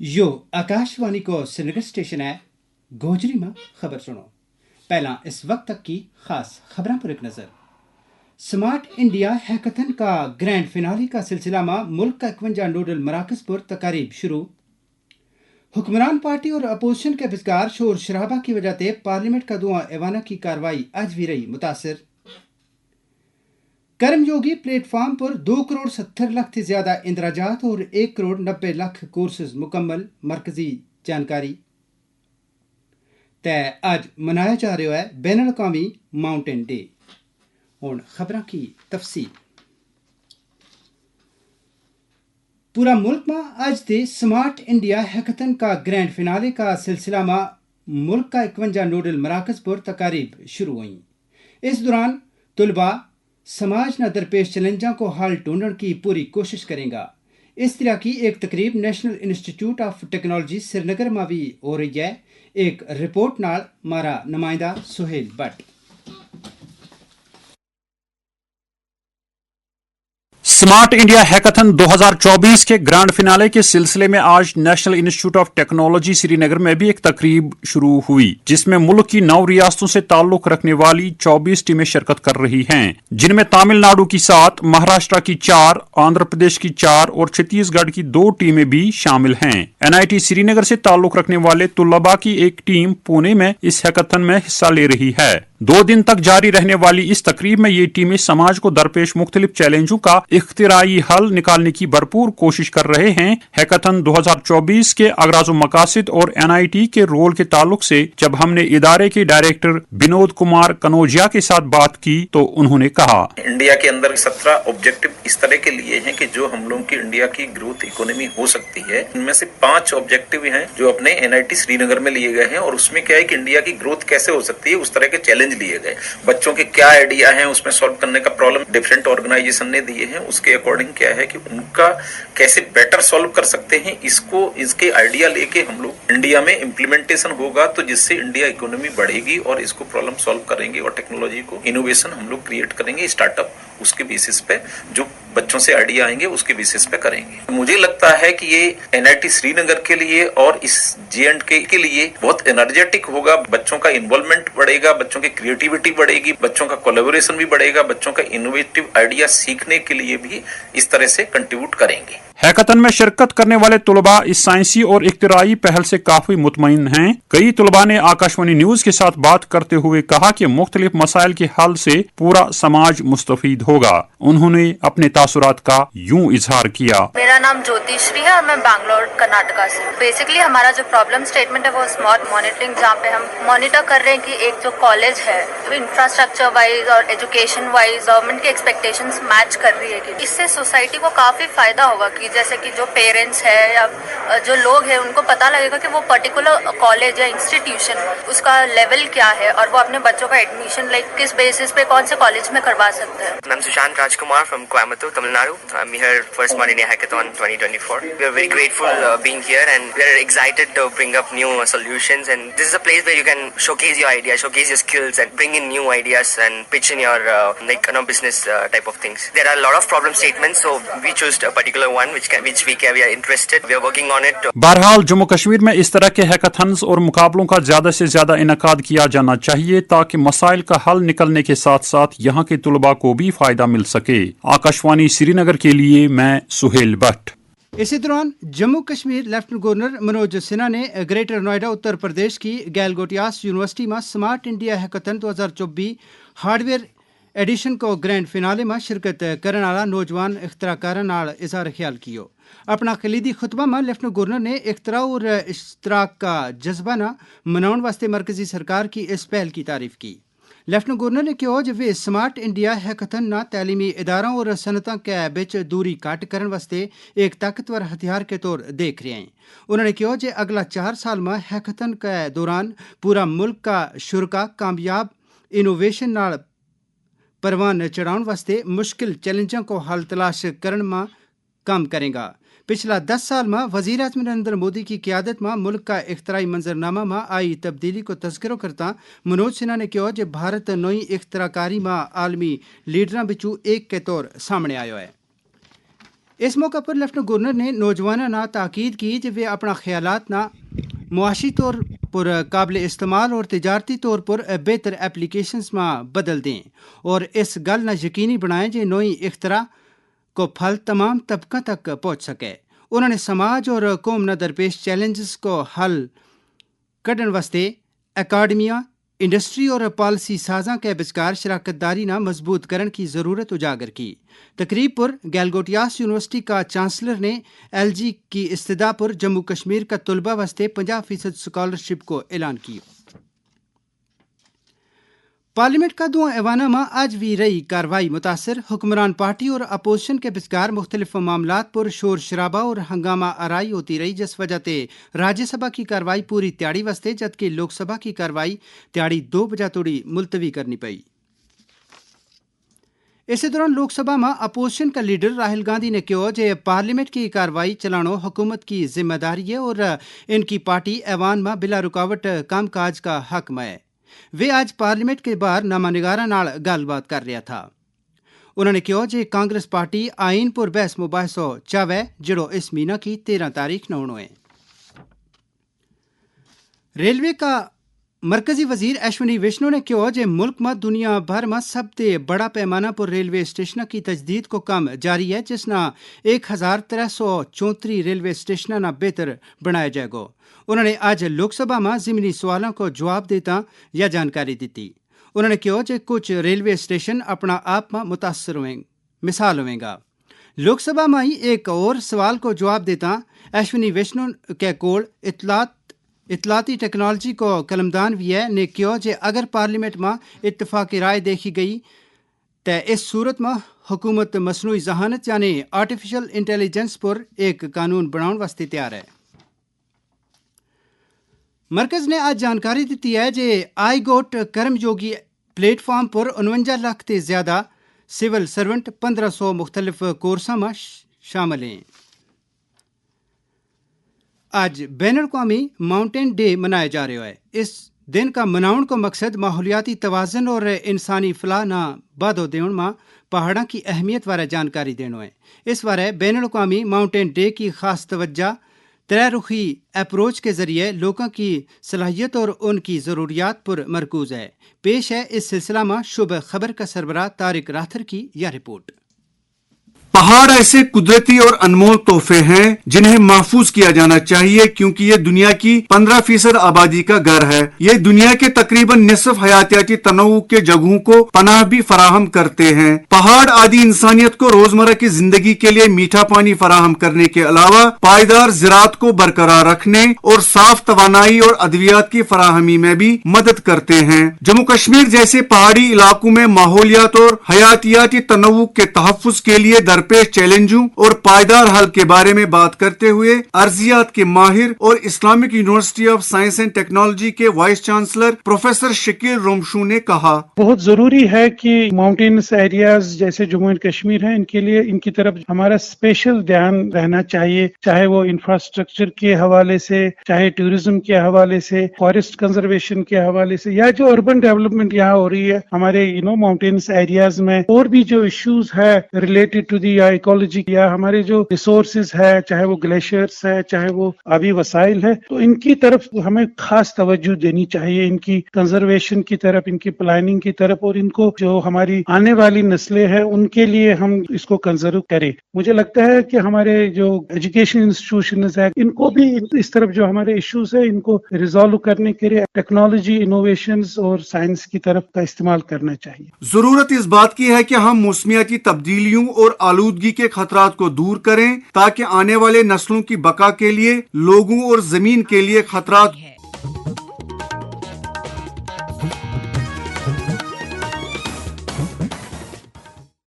यो आकाशवाणी को श्रीनगर स्टेशन है। गोजरी में खबर सुनो। पहला इस वक्त तक की खास खबरों पर एक नजर। स्मार्ट इंडिया हैकाथन का ग्रैंड फिनाले का सिलसिला में मुल्क का 51 नोडल मराकज पर तकारीब शुरू। हुक्मरान पार्टी और अपोजिशन के विचकार शोर शराबा की वजह से पार्लियामेंट का दुआ एवाना की कार्रवाई आज भी रही मुतासर। कर्मयोगी प्लेटफॉर्म पर 2 करोड़ 70 लाख से ज्यादा इंदराजात और 1 करोड़ 90 लाख कोर्सेज मुकम्मल। मरकजी जानकारी तय आज मनाया जा रहा है बैनुल अक़वामी माउंटेन डे। हुण खबरों की तफसील। पूरा मुल्क में आज से स्मार्ट इंडिया हैकाथन का ग्रैंड फिनाले का सिलसिला में मुल्क का 51 नोडल मराकज पर तकारीब शुरू हुई। इस दौरान तुलबा समाज न दरपेश चैलेंजों को हल ढूंढने की पूरी कोशिश करेगा। इस तरह की एक तकरीब national Institute of Technology Srinagar में भी हो रही है। एक रिपोर्ट नाल हमारा नुमाइंदा Suhail Bhat. Smart India Hackathon 2024 के ग्रैंड फिनाले के सिलसिले में आज National Institute of Technology Srinagar में भी एक तकरीब शुरू हुई, जिसमें मुल्क की 9 रियासतों से ताल्लुक रखने वाली 24 टीमें शिरकत कर रही हैं, जिनमें तमिलनाडु की 7, महाराष्ट्र की 4, आंध्र प्रदेश की 4 और छत्तीसगढ़ की 2 टीमें भी शामिल हैं। NIT श्रीनगर से ताल्लुक रखने वाले तुल्लबा की एक टीम पुणे में इस हैकाथन में हिस्सा ले रही है। 2 दिन तक जारी रहने वाली इस तकरीब में ये टीमें समाज को दरपेश मुख्तलिफ चैलेंजों का इख्तिराई हल निकालने की भरपूर कोशिश कर रहे हैं। हैकाथन 2024 के अगराज़ मकासिद और NIT के रोल के ताल्लुक से जब हमने इदारे के डायरेक्टर विनोद कुमार कनौजिया के साथ बात की तो उन्होंने कहा, इंडिया के अंदर 17 ऑब्जेक्टिव इस तरह के लिए हैं कि जो हम लोगों की इंडिया की ग्रोथ इकोनॉमी हो सकती है। इनमें से 5 ऑब्जेक्टिव हैं जो अपने NIT श्रीनगर में लिए गए हैं और उसमें क्या है कि इंडिया की ग्रोथ कैसे हो सकती है उस तरह के चैलेंज लिए गए। बच्चों के क्या आइडिया हैं उसमें सॉल्व करने का प्रॉब्लम डिफरेंट ऑर्गेनाइजेशन ने दिए हैं, उसके अकॉर्डिंग क्या है कि उनका कैसे बेटर सॉल्व कर सकते हैं, इसके आइडिया लेके हम लोग इंडिया में इम्प्लीमेंटेशन होगा तो जिससे इंडिया इकोनॉमी बढ़ेगी और इसको प्रॉब्लम सॉल्व करेंगे और टेक्नोलॉजी को इनोवेशन हम लोग क्रिएट करेंगे। स्टार्टअप उसके बेसिस पे जो बच्चों से आइडिया आएंगे उसके बेसिस पे करेंगे। मुझे लगता है कि ये NIT श्रीनगर के लिए और इस J&K के लिए बहुत एनर्जेटिक होगा। बच्चों का इन्वॉल्वमेंट बढ़ेगा, बच्चों की क्रिएटिविटी बढ़ेगी, बच्चों का कोलैबोरेशन भी बढ़ेगा, बच्चों का इनोवेटिव आइडिया सीखने के लिए भी इस तरह से कंट्रीब्यूट करेंगे। हैकाथन में शिरकत करने वाले तुलबा इस साइंसी और इख्तिराई पहल से काफी मुतमईन हैं। कई तुलबा ने आकाशवाणी न्यूज के साथ बात करते हुए कहा कि मुख्तलिफ मसाइल के हल से पूरा समाज मुस्तफीद होगा। उन्होंने अपने तासुरात का यूं इजहार किया। मेरा नाम ज्योतिश्री है और मैं बैंगलोर कर्नाटका से। बेसिकली हमारा जो प्रॉब्लम स्टेटमेंट है वो स्मार्ट मॉनिटरिंग, जहाँ पे हम मॉनिटर कर रहे हैं कि एक जो कॉलेज है इंफ्रास्ट्रक्चर वाइज और एजुकेशन वाइज गवर्नमेंट के एक्सपेक्टेशंस मैच कर रही है कि इससे सोसाइटी को काफी फायदा होगा कि जैसे कि जो पेरेंट्स है या जो लोग हैं उनको पता लगेगा कि वो पर्टिकुलर कॉलेज या इंस्टीट्यूशन उसका लेवल क्या है और वो अपने बच्चों का एडमिशन किस बेसिस पे कौन से कॉलेज में करवा सकते हैं। I'm Sushant Rajkumar from Coimbatore, Tamil Nadu. I'm here for Smart India Hackathon 2024. We are very grateful being here and we are excited to bring up new solutions, and this is a place where you can showcase your ideas, showcase your skills and bring in new ideas and pitch in your business type of things. There are a lot of problem statements, so we chose a particular one which we are interested. We are working on it. बहरहाल जम्मू कश्मीर में इस तरह के हैकाथन्स और मुकाबलों का ज्यादा से ज्यादा इनकाद किया जाना चाहिए ताकि मसाइल का हल निकलने के साथ साथ यहाँ के तुलबा को भी फायदा मिल सके। आकाशवाणी श्रीनगर के लिए मैं सुहेल भट्ट। इसी दौरान जम्मू कश्मीर लेफ्टिनेंट गवर्नर मनोज सिन्हा ने ग्रेटर नोएडा उत्तर प्रदेश की गैलगोटियास यूनिवर्सिटी में Smart India Hackathon 2024 hardware edition को ग्रैंड फिनाले में शिरकत करने वाला नौजवान इख्तराकारां नाल इजहार ख्याल कियो। अपना खलीदी खुतबा में लेफ्टिनेंट गवर्नर ने इख्तरा और इश्तराक का जज्बा न मनाउन वास्ते मरकजी सरकार की इस पहल की तारीफ की। लेफ्टिनेंट गवर्नर ने कहा कि वे स्मार्ट इंडिया हैकाथन न तैलीमी इदारों और सनतों के बिच दूरी घट करने वास्ते एक ताकतवर हथियार के तौर देख रहे हैं। उन्होंने कहा कि अगला 4 साल में हैकाथन के दौरान पूरा मुल्क का शुरका कामयाब इनोवेशन नाल परवान चढ़ाने वास्ते मुश्किल चैलेंजों को हल तलाश करने में काम करेगा। पिछला 10 साल में वज़ीर आज़म नरेंद्र मोदी की क़यादत में मुल्क का इख्तराई मंजरनामा में आई तब्दीली को तस्करो करता मनोज सिन्हा ने कहा कि भारत नई इख्तराकारी में आलमी लीडरां बिचू एक के तौर सामने आयो है। اس موقع پر لیفٹنٹ گورنر نے نوجوانوں نہ تاکید کی کہ وہ اپنا خیالات نہ معاشی طور پر قابل استعمال اور تجارتی طور پر بہتر اپلیکیشنز میں بدل دیں اور اس گل نہ یقینی بنائیں کہ نوئی اختراع کو پھل تمام طبقوں تک پہنچ سکے. انہوں نے سماج اور قوم نہ درپیش چیلنجز کو حل کرنے واسطے اکیڈمیا، انڈسٹری اور پالیسی سازاں کے بچکار شراکت داری نہ مضبوط کرنے کی ضرورت اجاگر کی. تقریب پر گیلگوٹیاس یونیورسٹی کا چانسلر نے ایل جی کی استدعا پر جموں کشمیر کا طلبہ واسطے 50% اسکالرشپ کو اعلان کی. پارلیمنٹ کا دو ایوانہ میں آج بھی رہی کاروائی متاثر. حکمران پارٹی اور اپوزیشن کے بچکار مختلف معاملات پر شور شرابہ اور ہنگامہ آرائی ہوتی رہی، جس وجہ سے راجیہ سبھا کی کاروائی پوری تیاڑی واسطے جبکہ لوک سبھا کی کاروائی تیاڑی 2 بجے توڑی ملتوی کرنی پئی. اسی دوران لوک سبھا میں اپوزیشن کا لیڈر راہل گاندھی نے کہا کہ پارلیمنٹ کی کاروائی چلانا حکومت کی ذمہ داری ہے اور ان کی پارٹی ایوان میں بلا رکاوٹ کام کاج کا حق میں ہے. وہ آج پارلیمنٹ کے باہر نامہ نگاراں نال گل بات کر رہا تھا. انہوں نے کہا کہ کانگریس پارٹی آئین پر بحث مباحثہ چاہے جڑو اس مہینہ کی 13 تاریخ نہ ہونا ہے. ریلوے کا مرکزی وزیر اشونی ویشنو نے کہا کہ ملک میں دنیا بھر میں سب سے بڑا پیمانہ پر ریلوے اسٹیشن کی تجدید کو کام جاری ہے، جس نہ 1334 ریلوے اسٹیشن نہ بہتر بنایا جائے گا. انہوں نے آج لوک سبھا میں ضمنی سوالوں کو جواب دیتا یہ جانکاری دیتی. انہوں نے کہا کہ کچھ ریلوے اسٹیشن اپنا آپ میں متاثر ہوئیں مثال ہوئیں گا. لوک سبھا میں ہی ایک اور سوال کو جواب دیتا اشونی ویشنو کے کول اطلاعاتی ٹیکنالوجی کو قلمدان بھی ہے نے کہا کہ اگر پارلیمنٹ میں اتفاق رائے دیکھی گئی تو اس صورت میں حکومت مصنوعی ذہانت یعنی آرٹیفیشل انٹیلیجنس پر ایک قانون بناؤن واسطے تیار ہے. مرکز نے آج جانکاری دیتی ہے کہ آئی گوٹ کرم یوگی پلیٹ فارم پر 49 لاکھ سے زیادہ سول سرونٹ 1500 مختلف کورسوں میں شامل ہیں. آج بین الاقوامی ماؤنٹین ڈے منایا جا رہا ہے. اس دن کا مناؤن کو مقصد ماحولیاتی توازن اور انسانی فلاح نہ بادو دیون میں پہاڑوں کی اہمیت بارے جانکاری دینا ہے. اس بارے بین الاقوامی ماؤنٹین ڈے کی خاص توجہ 3 رخی اپروچ کے ذریعے لوگوں کی صلاحیت اور ان کی ضروریات پر مرکوز ہے. پیش ہے اس سلسلہ میں شبہ خبر کا سربراہ طارق راتھر کی یہ رپورٹ. پہاڑ ایسے قدرتی اور انمول تحفے ہیں جنہیں محفوظ کیا جانا چاہیے کیونکہ یہ دنیا کی 15% آبادی کا گھر ہے. یہ دنیا کے تقریباً نصف حیاتیاتی تنوع کے جگہوں کو پناہ بھی فراہم کرتے ہیں. پہاڑ آدھی انسانیت کو روزمرہ کی زندگی کے لیے میٹھا پانی فراہم کرنے کے علاوہ پائیدار زراعت کو برقرار رکھنے اور صاف توانائی اور ادویات کی فراہمی میں بھی مدد کرتے ہیں. جموں کشمیر جیسے پہاڑی علاقوں میں ماحولیات اور حیاتیاتی تنوع کے تحفظ کے لیے درپیش چیلنجوں اور پائیدار حل کے بارے میں بات کرتے ہوئے ارضیات کے ماہر اور Islamic university of science and technology کے وائس چانسلر پروفیسر شکیل رومشو نے کہا بہت ضروری ہے کہ ماؤنٹینس ایریاز جیسے جموں اینڈ کشمیر ہیں ان کے لیے ان کی طرف ہمارا اسپیشل دھیان رہنا چاہیے، چاہے وہ انفراسٹرکچر کے حوالے سے، چاہے ٹورزم کے حوالے سے، فارسٹ کنزرویشن کے حوالے سے، یا جو اربن ڈیولپمنٹ یہاں ہو رہی ہے ہمارے ماؤنٹینس ایریاز میں، اور بھی جو ایشوز ہے ریلیٹڈ ٹو دی ایکولوجی یا ہمارے جو ریسورسز ہے، چاہے وہ گلیشیئرس ہے، چاہے وہ آبی وسائل ہے، تو ان کی طرف ہمیں خاص توجہ دینی چاہیے، ان کی کنزرویشن کی طرف، ان کی پلاننگ کی طرف، اور ان کو جو ہماری آنے والی نسلیں ہیں ان کے لیے ہم اس کو کنزرو کریں. مجھے لگتا ہے کہ ہمارے جو ایجوکیشن انسٹیٹیوشنز ہیں ان کو بھی اس طرف جو ہمارے ایشوز ہیں ان کو ریزالو کرنے کے لیے ٹیکنالوجی، انوویشنز اور سائنس کی طرف کا استعمال کرنا چاہیے. ضرورت اس بات کی ہے کہ ہم موسمیاتی تبدیلیوں اور آلودگی کے خطرات کو دور کریں تاکہ آنے والے نسلوں کی بقا کے لیے لوگوں اور زمین کے لیے خطرات